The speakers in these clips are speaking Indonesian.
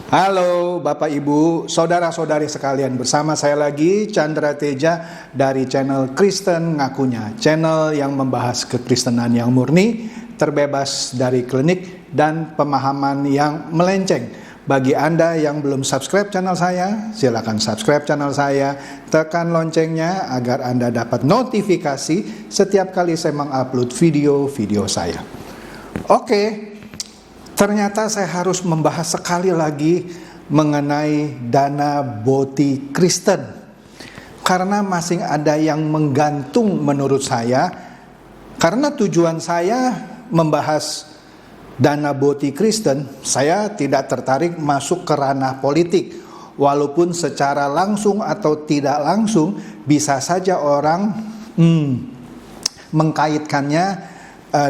Halo Bapak Ibu, saudara-saudari sekalian, bersama saya lagi Chandra Teja dari channel Kristen Ngakunya, channel yang membahas kekristenan yang murni, terbebas dari klinik dan pemahaman yang melenceng. Bagi Anda yang belum subscribe channel saya, silakan subscribe channel saya, tekan loncengnya agar Anda dapat notifikasi setiap kali saya mengupload video-video saya. Oke. Ternyata saya harus membahas sekali lagi mengenai dana boti Kristen. Karena masih ada yang menggantung menurut saya. Karena tujuan saya membahas dana boti Kristen, saya tidak tertarik masuk ke ranah politik. Walaupun secara langsung atau tidak langsung bisa saja orang mengkaitkannya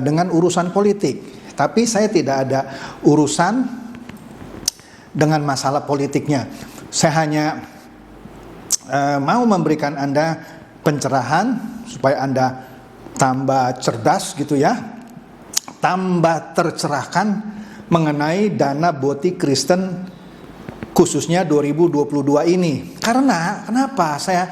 dengan urusan politik. Tapi saya tidak ada urusan dengan masalah politiknya. Saya hanya mau memberikan Anda pencerahan supaya Anda tambah cerdas gitu ya, tambah tercerahkan mengenai dana boti Kristen khususnya 2022 ini. Karena kenapa saya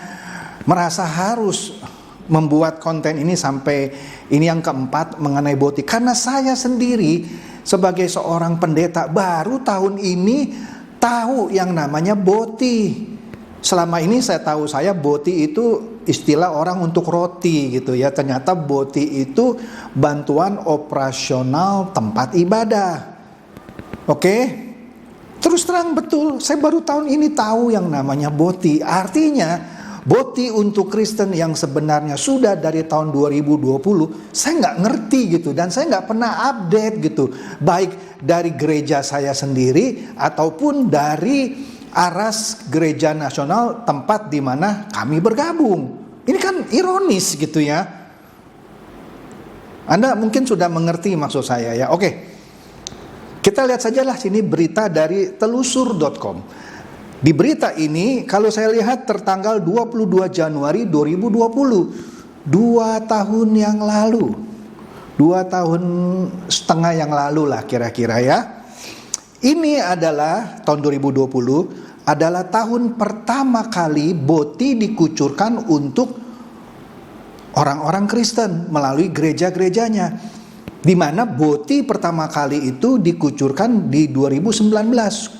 merasa harus membuat konten ini sampai ini yang keempat mengenai boti? Karena saya sendiri sebagai seorang pendeta baru tahun ini tahu yang namanya boti. Selama ini saya tahu boti itu istilah orang untuk roti gitu ya. Ternyata boti itu bantuan operasional tempat ibadah. Oke? Terus terang betul, saya baru tahun ini tahu yang namanya boti. Artinya boti untuk Kristen yang sebenarnya sudah dari tahun 2020, saya nggak ngerti gitu. Dan saya nggak pernah update gitu. Baik dari gereja saya sendiri ataupun dari Aras Gereja Nasional tempat di mana kami bergabung. Ini kan ironis gitu ya. Anda mungkin sudah mengerti maksud saya ya. Oke, kita lihat sajalah sini berita dari telusur.com. Di berita ini kalau saya lihat tertanggal 22 Januari 2020, 2 tahun yang lalu, 2 tahun setengah yang lalu lah kira-kira ya. Ini adalah tahun 2020 adalah tahun pertama kali boti dikucurkan untuk orang-orang Kristen melalui gereja-gerejanya. Di mana boti pertama kali itu dikucurkan di 2019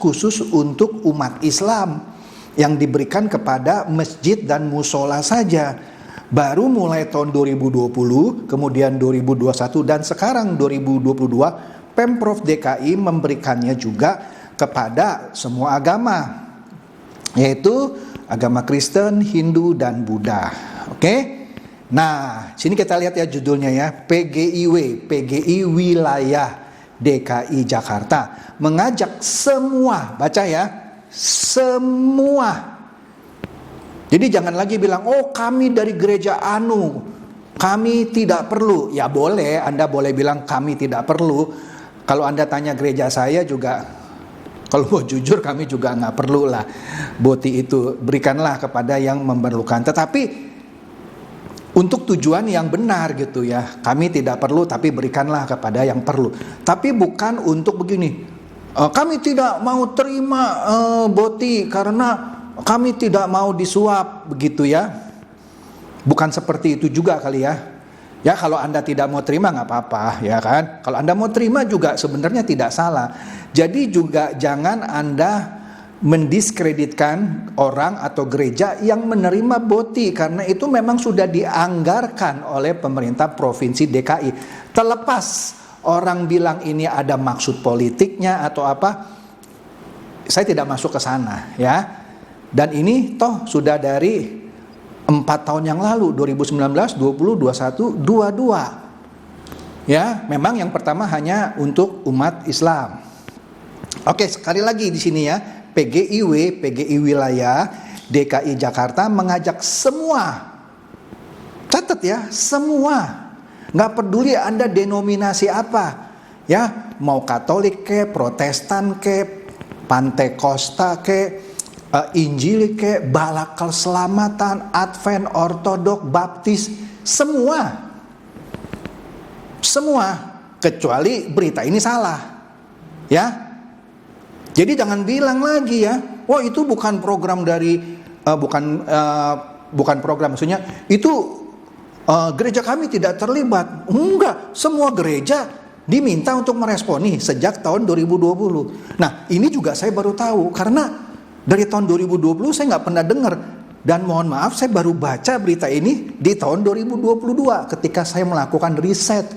khusus untuk umat Islam yang diberikan kepada masjid dan musola saja. Baru mulai tahun 2020, kemudian 2021 dan sekarang 2022 Pemprov DKI memberikannya juga kepada semua agama, yaitu agama Kristen, Hindu dan Buddha. Oke? Nah, sini kita lihat ya judulnya ya, PGI Wilayah DKI Jakarta mengajak semua, baca ya, semua. Jadi jangan lagi bilang, oh kami dari gereja anu, kami tidak perlu. Ya boleh, Anda boleh bilang kami tidak perlu. Kalau Anda tanya gereja saya juga, kalau mau jujur kami juga nggak perlu lah boti itu, berikanlah kepada yang memerlukan. Tetapi untuk tujuan yang benar gitu ya. Kami tidak perlu tapi berikanlah kepada yang perlu. Tapi bukan untuk begini. Kami tidak mau terima boti karena kami tidak mau disuap begitu ya. Bukan seperti itu juga kali ya. Ya kalau Anda tidak mau terima nggak apa-apa ya kan. Kalau Anda mau terima juga sebenarnya tidak salah. Jadi juga jangan Anda mendiskreditkan orang atau gereja yang menerima boti, karena itu memang sudah dianggarkan oleh pemerintah Provinsi DKI. Terlepas orang bilang ini ada maksud politiknya atau apa, saya tidak masuk ke sana ya. Dan ini toh sudah dari 4 tahun yang lalu, 2019, 20, 21, 22. Ya, memang yang pertama hanya untuk umat Islam. Oke, sekali lagi di sini ya. PGI Wilayah DKI Jakarta mengajak semua, catat ya, semua, nggak peduli Anda denominasi apa, ya, mau Katolik ke, Protestan ke, Pantekosta ke, Injil ke, Balak Keselamatan, Advent, Ortodok, Baptis, semua, kecuali berita ini salah, ya. Jadi jangan bilang lagi ya, wah itu bukan program dari bukan program, maksudnya itu gereja kami tidak terlibat. Enggak, semua gereja diminta untuk meresponi sejak tahun 2020. Nah, ini juga saya baru tahu karena dari tahun 2020 saya nggak pernah dengar, dan mohon maaf saya baru baca berita ini di tahun 2022 ketika saya melakukan riset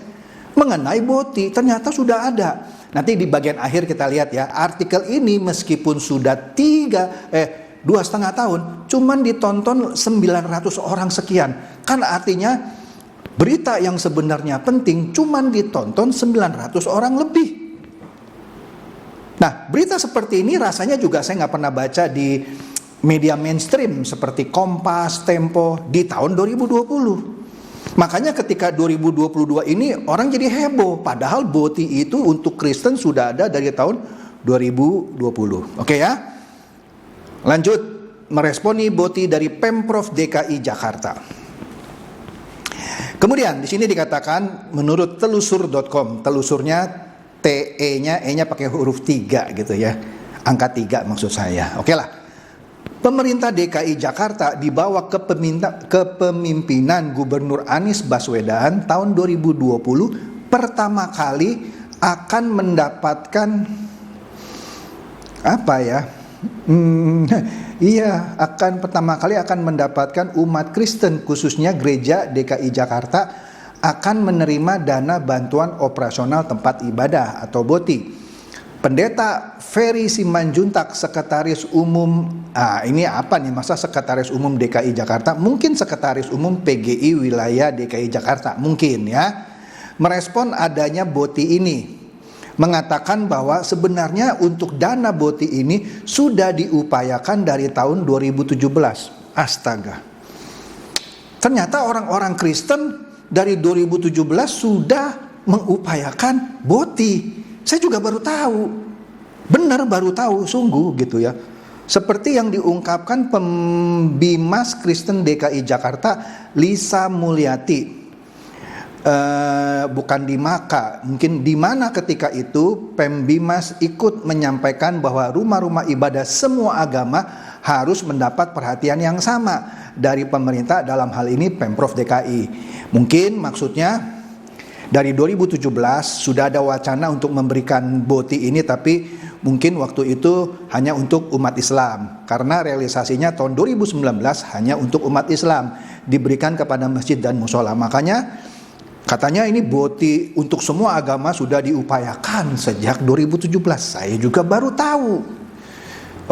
mengenai BOTI. Ternyata sudah ada. Nanti di bagian akhir kita lihat ya, artikel ini meskipun sudah 2,5 tahun, cuman ditonton 900 orang sekian. Kan artinya berita yang sebenarnya penting cuman ditonton 900 orang lebih. Nah, berita seperti ini rasanya juga saya nggak pernah baca di media mainstream seperti Kompas, Tempo di tahun 2020. Makanya ketika 2022 ini orang jadi heboh, padahal BOTI itu untuk Kristen sudah ada dari tahun 2020. Oke ya. Lanjut, meresponi BOTI dari Pemprov DKI Jakarta. Kemudian di sini dikatakan menurut telusur.com, telusurnya TE-nya, E-nya pakai huruf 3 gitu ya. Angka 3 maksud saya. Oke lah. Pemerintah DKI Jakarta di bawah kepemimpinan Gubernur Anies Baswedan tahun 2020 pertama kali akan mendapatkan pertama kali akan mendapatkan umat Kristen khususnya gereja DKI Jakarta akan menerima dana bantuan operasional tempat ibadah atau BOTI. Pendeta Ferry Simanjuntak, Sekretaris Umum, ini apa nih, masa Sekretaris Umum DKI Jakarta? Mungkin Sekretaris Umum PGI Wilayah DKI Jakarta, mungkin ya. Merespon adanya BOTI ini, mengatakan bahwa sebenarnya untuk dana BOTI ini sudah diupayakan dari tahun 2017. Astaga. Ternyata orang-orang Kristen dari 2017 sudah mengupayakan BOTI. Saya juga baru tahu, baru tahu sungguh gitu ya. Seperti yang diungkapkan Pembimas Kristen DKI Jakarta Lisa Mulyati, bukan di Maka, mungkin di mana ketika itu Pembimas ikut menyampaikan bahwa rumah-rumah ibadah semua agama harus mendapat perhatian yang sama dari pemerintah, dalam hal ini Pemprov DKI. Mungkin maksudnya dari 2017 sudah ada wacana untuk memberikan BOTI ini, tapi mungkin waktu itu hanya untuk umat Islam. Karena realisasinya tahun 2019 hanya untuk umat Islam, diberikan kepada masjid dan musola. Makanya katanya ini BOTI untuk semua agama sudah diupayakan sejak 2017. Saya juga baru tahu.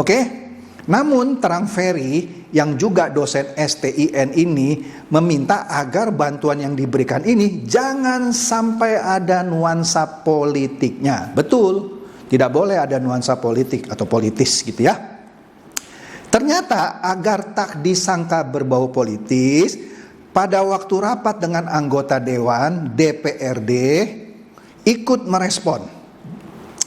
Oke. Namun terang Ferry yang juga dosen STIN ini meminta agar bantuan yang diberikan ini jangan sampai ada nuansa politiknya. Betul, tidak boleh ada nuansa politik atau politis gitu ya. Ternyata agar tak disangka berbau politis, pada waktu rapat dengan anggota Dewan DPRD ikut merespon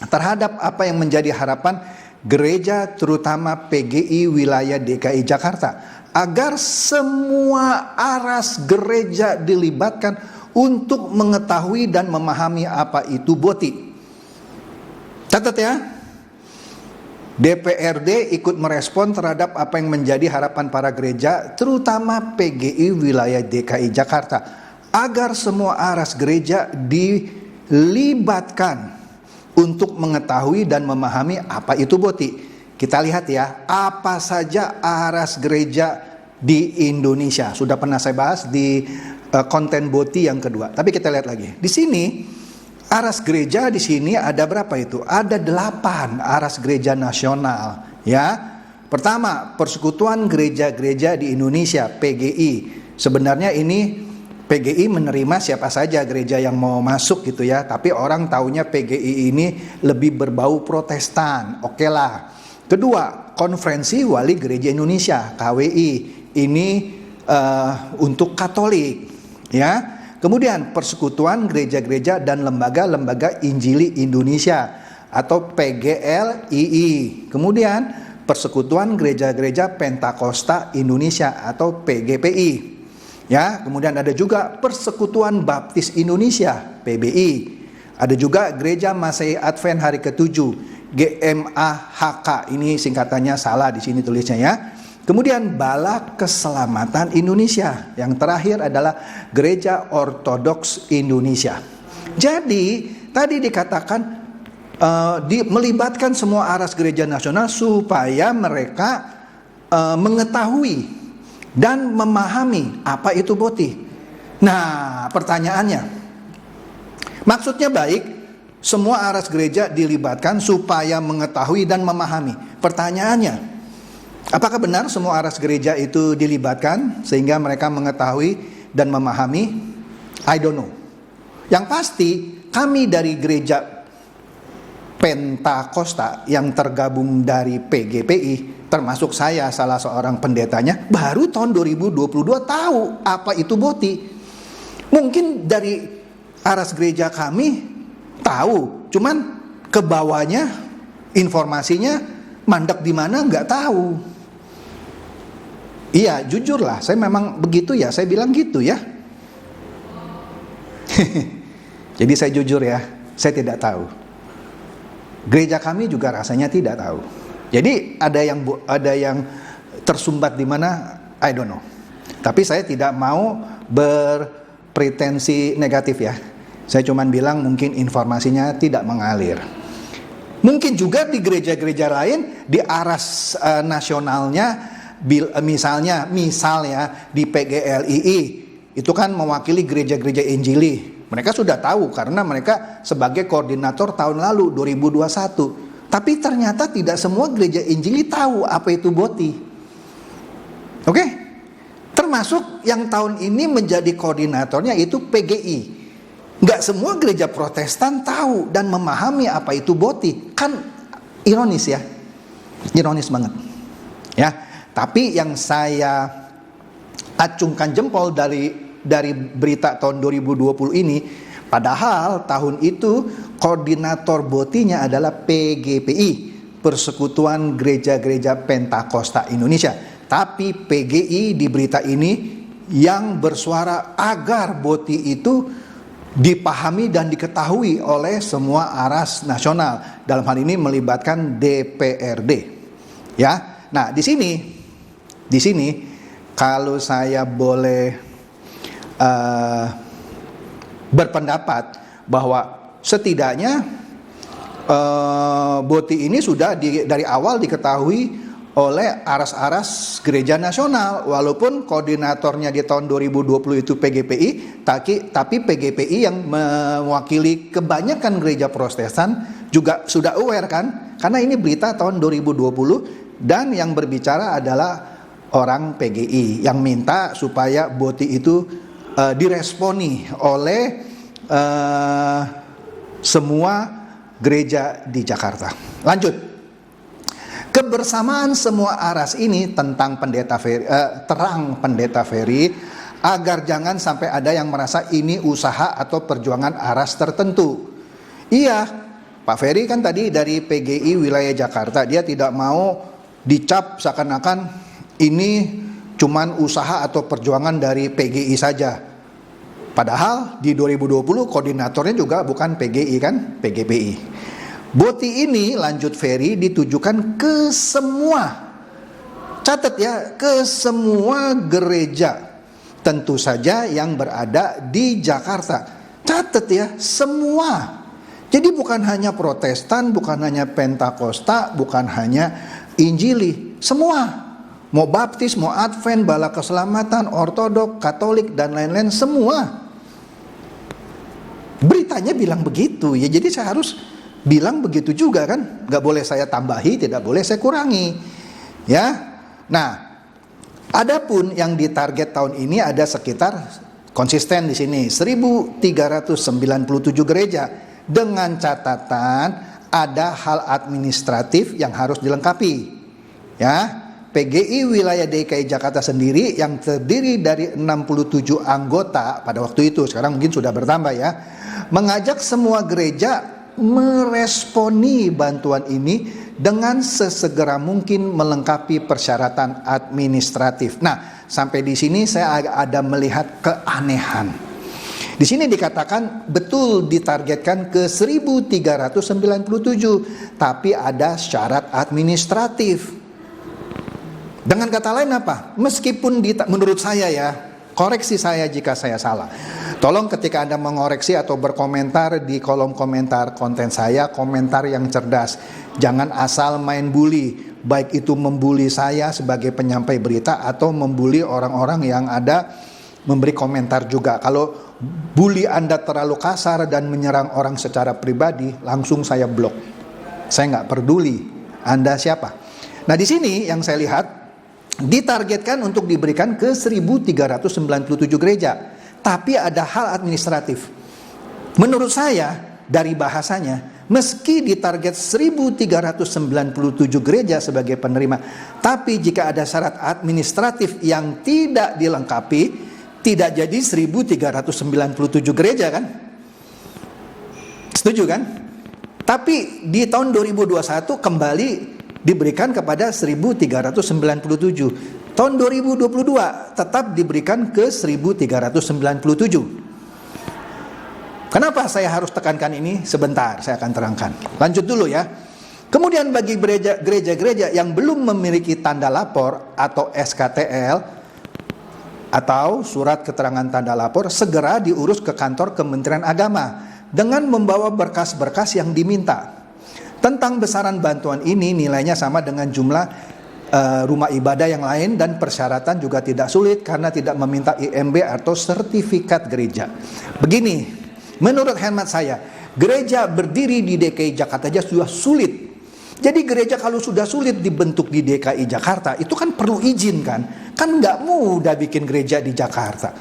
terhadap apa yang menjadi harapan gereja terutama PGI wilayah DKI Jakarta agar semua aras gereja dilibatkan untuk mengetahui dan memahami apa itu BOTI. Catat ya, DPRD ikut merespon terhadap apa yang menjadi harapan para gereja terutama PGI wilayah DKI Jakarta agar semua aras gereja dilibatkan untuk mengetahui dan memahami apa itu BOTI. Kita lihat ya, apa saja aras gereja di Indonesia. Sudah pernah saya bahas di konten BOTI yang kedua. Tapi kita lihat lagi. Di sini aras gereja di sini ada berapa itu? Ada 8 aras gereja nasional, ya. Pertama, Persekutuan Gereja-Gereja di Indonesia, PGI. Sebenarnya ini PGI menerima siapa saja gereja yang mau masuk gitu ya. Tapi orang taunya PGI ini lebih berbau Protestan. Oke lah. Kedua, Konferensi Wali Gereja Indonesia, KWI. Ini untuk Katolik, ya. Kemudian Persekutuan Gereja-Gereja dan Lembaga-Lembaga Injili Indonesia atau PGLII. Kemudian Persekutuan Gereja-Gereja Pentakosta Indonesia atau PGPI. Ya, kemudian ada juga Persekutuan Baptis Indonesia, PBI. Ada juga Gereja Masehi Advent Hari ke-7, GMAHK, ini singkatannya salah di sini tulisnya ya. Kemudian Bala Keselamatan Indonesia. Yang terakhir adalah Gereja Ortodoks Indonesia. Jadi tadi dikatakan melibatkan semua aras gereja nasional supaya mereka mengetahui dan memahami apa itu boti. Nah, pertanyaannya, maksudnya baik, semua aras gereja dilibatkan supaya mengetahui dan memahami. Pertanyaannya, apakah benar semua aras gereja itu dilibatkan sehingga mereka mengetahui dan memahami? I don't know. Yang pasti kami dari gereja Pentakosta yang tergabung dari PGPI, termasuk saya salah seorang pendetanya, baru tahun 2022 tahu apa itu boti. Mungkin dari aras gereja kami tahu, cuman ke bawahnya informasinya mandek di mana nggak tahu. Iya, jujur lah, saya memang begitu ya, saya bilang gitu ya. Jadi saya jujur ya, saya tidak tahu. Gereja kami juga rasanya tidak tahu. Jadi ada yang tersumbat di mana, I don't know. Tapi saya tidak mau berpretensi negatif ya. Saya cuma bilang mungkin informasinya tidak mengalir. Mungkin juga di gereja-gereja lain, di aras nasionalnya, misalnya di PGLII, itu kan mewakili gereja-gereja Injili. Mereka sudah tahu karena mereka sebagai koordinator tahun lalu 2021. Tapi ternyata tidak semua gereja Injili tahu apa itu boti. Oke? Termasuk yang tahun ini menjadi koordinatornya itu PGI. Nggak semua gereja Protestan tahu dan memahami apa itu boti. Kan ironis ya. Ironis banget. Ya. Tapi yang saya acungkan jempol dari berita tahun 2020 ini, padahal tahun itu koordinator botinya adalah PGPI, Persekutuan Gereja-Gereja Pentakosta Indonesia. Tapi PGI di berita ini yang bersuara agar boti itu dipahami dan diketahui oleh semua aras nasional. Dalam hal ini melibatkan DPRD. Ya. Nah, di sini kalau saya boleh berpendapat bahwa setidaknya boti ini sudah dari awal diketahui oleh aras-aras gereja nasional, walaupun koordinatornya di tahun 2020 itu PGPI, tapi PGPI yang mewakili kebanyakan gereja Protestan juga sudah aware kan, karena ini berita tahun 2020 dan yang berbicara adalah orang PGI yang minta supaya boti itu diresponi oleh semua gereja di Jakarta. Lanjut. Kebersamaan semua aras ini tentang terang Pendeta Ferry agar jangan sampai ada yang merasa ini usaha atau perjuangan aras tertentu. Iya, Pak Ferry kan tadi dari PGI wilayah Jakarta, dia tidak mau dicap seakan-akan ini cuman usaha atau perjuangan dari PGI saja. Padahal di 2020 koordinatornya juga bukan PGI kan, PGPI. Boti ini, lanjut Ferry, ditujukan ke semua, catat ya, ke semua gereja, tentu saja yang berada di Jakarta. Catat ya, semua. Jadi bukan hanya Protestan, bukan hanya Pentakosta, bukan hanya Injili, semua. Mau Baptis, mau Advent, Bala Keselamatan, Ortodok, Katolik, dan lain-lain, semua. Beritanya bilang begitu, ya jadi saya harus bilang begitu juga kan. Gak boleh saya tambahi, tidak boleh saya kurangi. Ya, nah, adapun yang ditarget tahun ini ada sekitar, konsisten di sini, 1.397 gereja. Dengan catatan ada hal administratif yang harus dilengkapi. Ya, PGI wilayah DKI Jakarta sendiri yang terdiri dari 67 anggota pada waktu itu, sekarang mungkin sudah bertambah ya, mengajak semua gereja meresponi bantuan ini dengan sesegera mungkin melengkapi persyaratan administratif. Nah, sampai di sini saya ada melihat keanehan. Di sini dikatakan betul ditargetkan ke 1397, tapi ada syarat administratif. Dengan kata lain apa? Meskipun menurut saya ya, koreksi saya jika saya salah. Tolong ketika Anda mengoreksi atau berkomentar di kolom komentar konten saya, komentar yang cerdas. Jangan asal main bully, baik itu membuli saya sebagai penyampai berita atau membuli orang-orang yang ada memberi komentar juga. Kalau bully Anda terlalu kasar dan menyerang orang secara pribadi, langsung saya blok. Saya nggak peduli Anda siapa. Nah, di sini yang saya lihat ditargetkan untuk diberikan ke 1397 gereja. Tapi ada hal administratif. Menurut saya dari bahasanya, meski ditarget 1397 gereja sebagai penerima, tapi jika ada syarat administratif yang tidak dilengkapi, tidak jadi 1397 gereja kan? Setuju kan? Tapi di tahun 2021 kembali diberikan kepada 1397. Tahun 2022 tetap diberikan ke 1397. Kenapa saya harus tekankan ini? Sebentar, saya akan terangkan. Lanjut dulu ya. Kemudian bagi gereja-gereja yang belum memiliki tanda lapor atau SKTL atau surat keterangan tanda lapor, segera diurus ke kantor Kementerian Agama dengan membawa berkas-berkas yang diminta. Tentang besaran bantuan ini nilainya sama dengan jumlah rumah ibadah yang lain dan persyaratan juga tidak sulit karena tidak meminta IMB atau sertifikat gereja. Begini, menurut hemat saya, gereja berdiri di DKI Jakarta aja sudah sulit. Jadi gereja kalau sudah sulit dibentuk di DKI Jakarta, itu kan perlu izin kan? Kan nggak mudah bikin gereja di Jakarta.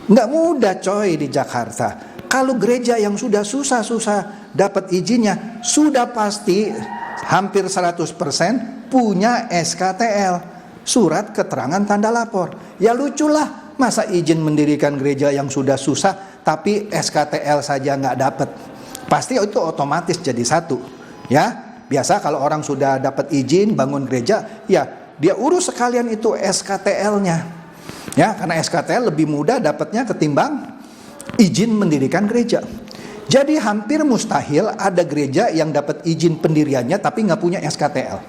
Nggak mudah coy di Jakarta. Kalau gereja yang sudah susah-susah dapat izinnya, sudah pasti hampir 100% punya SKTL, surat keterangan tanda lapor. Ya luculah, masa izin mendirikan gereja yang sudah susah, tapi SKTL saja nggak dapat. Pasti itu otomatis jadi satu, ya. Biasa kalau orang sudah dapat izin bangun gereja, ya dia urus sekalian itu SKTL-nya. Ya, karena SKTL lebih mudah dapatnya ketimbang izin mendirikan gereja. Jadi hampir mustahil ada gereja yang dapat izin pendiriannya tapi nggak punya SKTL.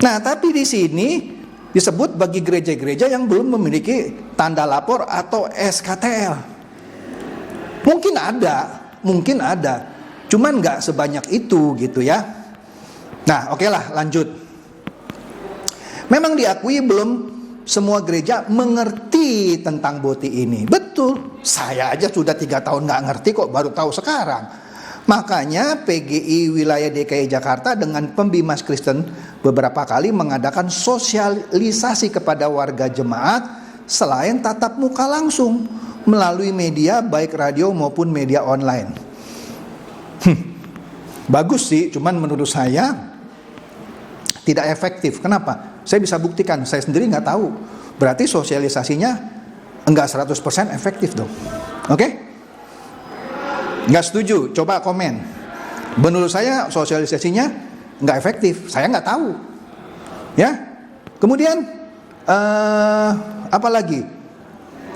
Nah, tapi di sini disebut bagi gereja-gereja yang belum memiliki tanda lapor atau SKTL. Mungkin ada, cuman nggak sebanyak itu gitu ya. Nah, oke lah, lanjut. Memang diakui belum semua gereja mengerti tentang BOTI ini. Betul, saya aja sudah 3 tahun nggak ngerti kok, baru tahu sekarang. Makanya PGI wilayah DKI Jakarta dengan Pembimas Kristen beberapa kali mengadakan sosialisasi kepada warga jemaat selain tatap muka langsung melalui media baik radio maupun media online. Bagus sih, cuman menurut saya tidak efektif. Kenapa? Saya bisa buktikan, saya sendiri nggak tahu. Berarti sosialisasinya enggak 100% efektif dong. Oke? Nggak setuju, coba komen. Menurut saya sosialisasinya nggak efektif, saya nggak tahu. Ya? Kemudian apa lagi?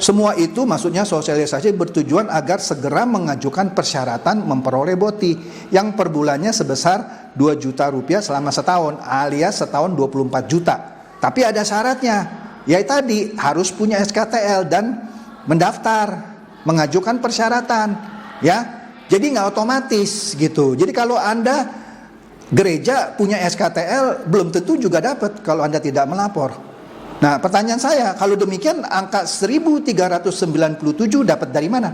Semua itu maksudnya sosialisasi bertujuan agar segera mengajukan persyaratan memperoleh BOTI yang per bulannya sebesar 2 juta rupiah selama setahun alias setahun 24 juta. Tapi ada syaratnya, yaitu tadi harus punya SKTL dan mendaftar, mengajukan persyaratan, ya. Jadi nggak otomatis gitu. Jadi kalau Anda gereja punya SKTL belum tentu juga dapat kalau Anda tidak melapor. Nah, pertanyaan saya, kalau demikian angka 1397 dapat dari mana?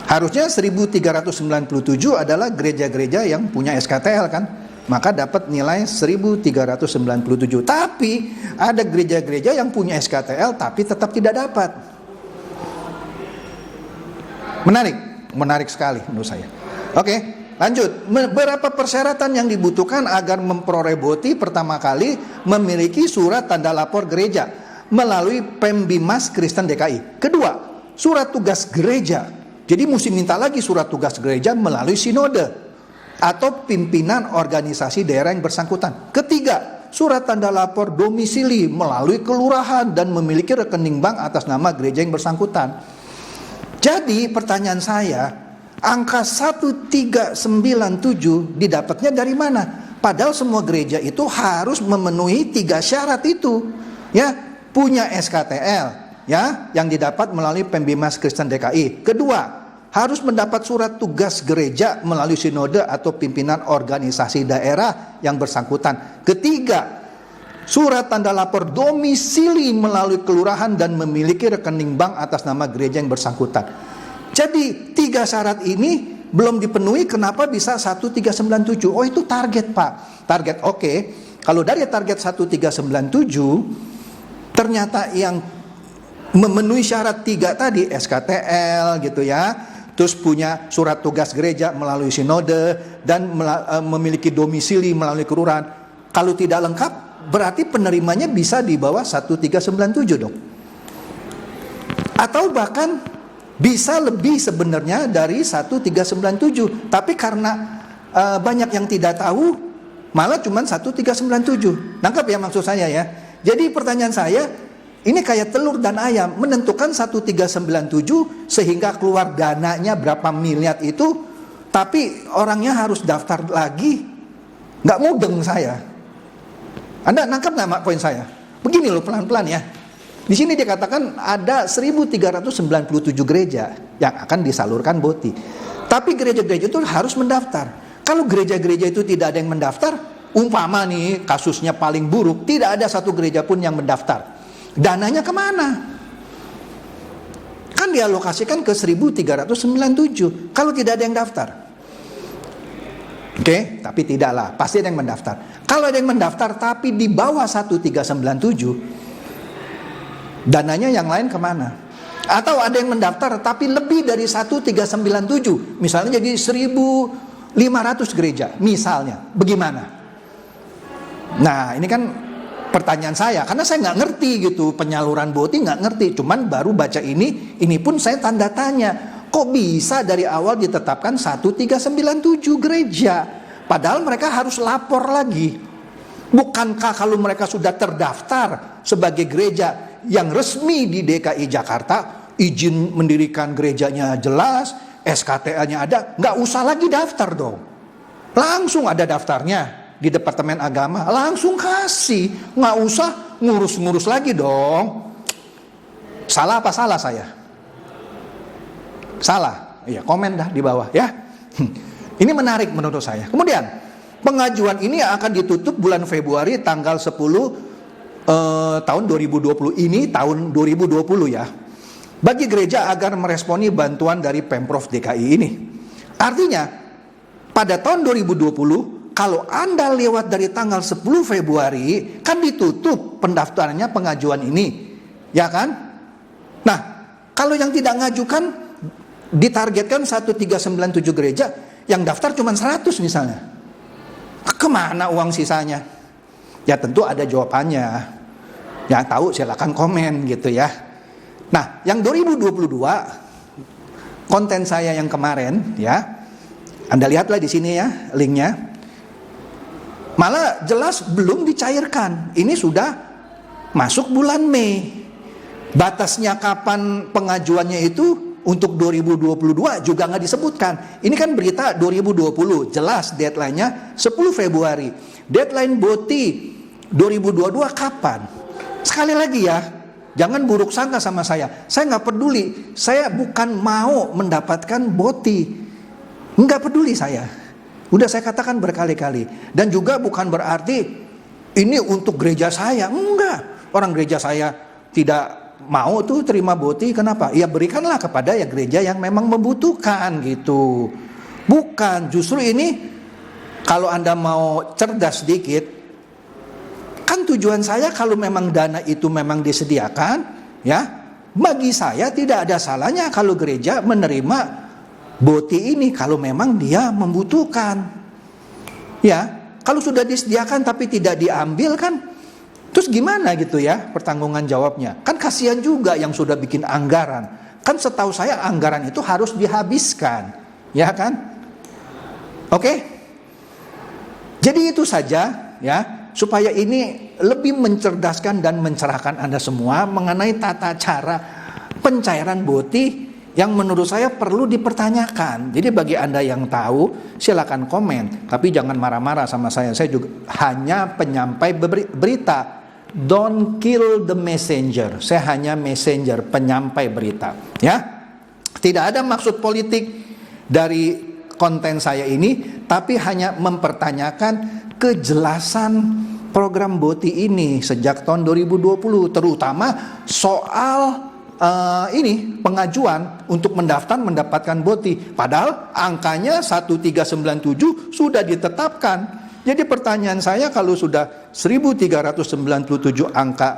Harusnya 1397 adalah gereja-gereja yang punya SKTL kan? Maka dapat nilai 1397. Tapi ada gereja-gereja yang punya SKTL tapi tetap tidak dapat. Menarik sekali menurut saya. Oke. Lanjut, beberapa persyaratan yang dibutuhkan agar memperoleh BOTI. Pertama kali, memiliki surat tanda lapor gereja melalui Pembimas Kristen DKI. Kedua, surat tugas gereja. Jadi mesti minta lagi surat tugas gereja melalui sinode atau pimpinan organisasi daerah yang bersangkutan. Ketiga, surat tanda lapor domisili melalui kelurahan dan memiliki rekening bank atas nama gereja yang bersangkutan. Jadi pertanyaan saya, angka 1397 didapatnya dari mana? Padahal semua gereja itu harus memenuhi 3 syarat itu. Ya, punya SKTL, ya, yang didapat melalui Pembimas Kristen DKI. Kedua, harus mendapat surat tugas gereja melalui sinode atau pimpinan organisasi daerah yang bersangkutan. Ketiga, surat tanda lapor domisili melalui kelurahan dan memiliki rekening bank atas nama gereja yang bersangkutan. Jadi 3 syarat ini belum dipenuhi, kenapa bisa 1397? Oh, itu target, Pak. Target, oke. Kalau dari target 1397 ternyata yang memenuhi syarat 3 tadi, SKTL gitu ya, terus punya surat tugas gereja melalui sinode dan memiliki domisili melalui kelurahan. Kalau tidak lengkap, berarti penerimanya bisa di bawah 1397 dong. Atau bahkan bisa lebih sebenarnya dari 1397. Tapi karena banyak yang tidak tahu, malah cuma 1397. Nangkap ya maksud saya ya. Jadi pertanyaan saya, ini kayak telur dan ayam, menentukan 1397 sehingga keluar dananya berapa miliar itu, tapi orangnya harus daftar lagi. Nggak mudeng saya. Anda nangkap nggak poin saya? Begini loh, pelan-pelan ya. Di sini dikatakan ada 1397 gereja yang akan disalurkan BOTI. Tapi gereja-gereja itu harus mendaftar. Kalau gereja-gereja itu tidak ada yang mendaftar, umpama nih kasusnya paling buruk, tidak ada satu gereja pun yang mendaftar. Dananya kemana? Kan dialokasikan ke 1397. Kalau tidak ada yang daftar. Oke, tapi tidaklah, pasti ada yang mendaftar. Kalau ada yang mendaftar tapi di bawah 1397, dananya yang lain kemana? Atau ada yang mendaftar tapi lebih dari 1397, misalnya jadi 1500 gereja, misalnya, bagaimana? Nah, ini kan pertanyaan saya, karena saya nggak ngerti gitu, penyaluran BOTI nggak ngerti, cuman baru baca ini pun saya tanda tanya. Kok bisa dari awal ditetapkan 1397 gereja? Padahal mereka harus lapor lagi. Bukankah kalau mereka sudah terdaftar sebagai gereja yang resmi di DKI Jakarta, izin mendirikan gerejanya jelas, SKTL-nya ada, nggak usah lagi daftar dong. Langsung ada daftarnya di Departemen Agama, langsung kasih, nggak usah ngurus-ngurus lagi dong. Salah apa salah saya? Salah, ya komen dah di bawah ya. Ini menarik menurut saya. Kemudian pengajuan ini akan ditutup bulan Februari tanggal 10 tahun 2020 ini, tahun 2020 ya. Bagi gereja agar meresponi bantuan dari Pemprov DKI ini. Artinya pada tahun 2020 kalau Anda lewat dari tanggal 10 Februari kan ditutup pendaftarannya pengajuan ini, ya kan? Nah, kalau yang tidak ngajukan ditargetkan 1397 gereja, yang daftar cuma 100 misalnya. Kemana uang sisanya? Ya tentu ada jawabannya. Yang tahu silakan komen gitu ya. Nah, yang 2022 konten saya yang kemarin ya, Anda lihatlah di sini ya linknya. Malah jelas belum dicairkan. Ini sudah masuk bulan Mei. Batasnya kapan pengajuannya itu untuk 2022 juga nggak disebutkan. Ini kan berita 2020, jelas deadline-nya 10 Februari. Deadline BOTI 2022 kapan? Sekali lagi ya, jangan buruk sangka sama saya. Saya nggak peduli. Saya bukan mau mendapatkan BOTI. Nggak peduli saya. Udah saya katakan berkali-kali. Dan juga bukan berarti ini untuk gereja saya. Enggak. Orang gereja saya tidak mau tuh terima BOTI, kenapa? Ya berikanlah kepada ya gereja yang memang membutuhkan gitu. Bukan, justru ini kalau Anda mau cerdas sedikit, kan tujuan saya kalau memang dana itu memang disediakan, ya bagi saya tidak ada salahnya kalau gereja menerima BOTI ini kalau memang dia membutuhkan. Ya, kalau sudah disediakan tapi tidak diambil kan, terus gimana gitu ya pertanggungan jawabnya? Kan kasihan juga yang sudah bikin anggaran. Kan setahu saya anggaran itu harus dihabiskan. Ya kan? Oke? Jadi itu saja ya. Supaya ini lebih mencerdaskan dan mencerahkan Anda semua mengenai tata cara pencairan BOTI yang menurut saya perlu dipertanyakan. Jadi bagi Anda yang tahu, silakan komen, tapi jangan marah-marah sama saya. Saya juga hanya penyampai berita. Don't kill the messenger. Saya hanya messenger, penyampai berita, ya. Tidak ada maksud politik dari konten saya ini, tapi hanya mempertanyakan kejelasan program BOTI ini sejak tahun 2020, terutama soal pengajuan untuk mendapatkan BOTI. Padahal angkanya 1397 sudah ditetapkan. Jadi pertanyaan saya, kalau sudah 1397 angka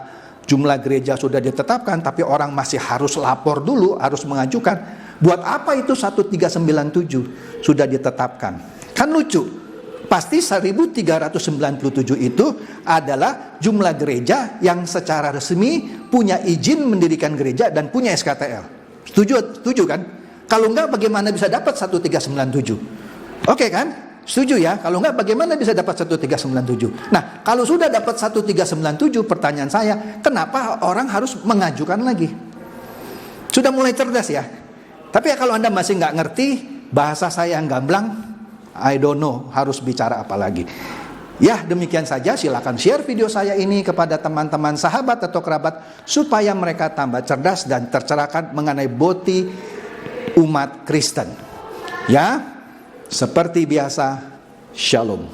jumlah gereja sudah ditetapkan, tapi orang masih harus lapor dulu, harus mengajukan, buat apa itu 1397 sudah ditetapkan? Kan lucu. Pasti 1397 itu adalah jumlah gereja yang secara resmi punya izin mendirikan gereja dan punya SKTL. Setuju kan? Kalau enggak, bagaimana bisa dapat 1397? Oke kan? Setuju ya? Kalau enggak, bagaimana bisa dapat 1397? Nah, kalau sudah dapat 1397, pertanyaan saya, kenapa orang harus mengajukan lagi? Sudah mulai cerdas ya? Tapi kalau Anda masih nggak ngerti, bahasa saya yang gamblang, I don't know harus bicara apa lagi. Ya, demikian saja. Silakan share video saya ini kepada teman-teman, sahabat atau kerabat, supaya mereka tambah cerdas dan tercerahkan mengenai BOTI umat Kristen. Ya, seperti biasa, Shalom.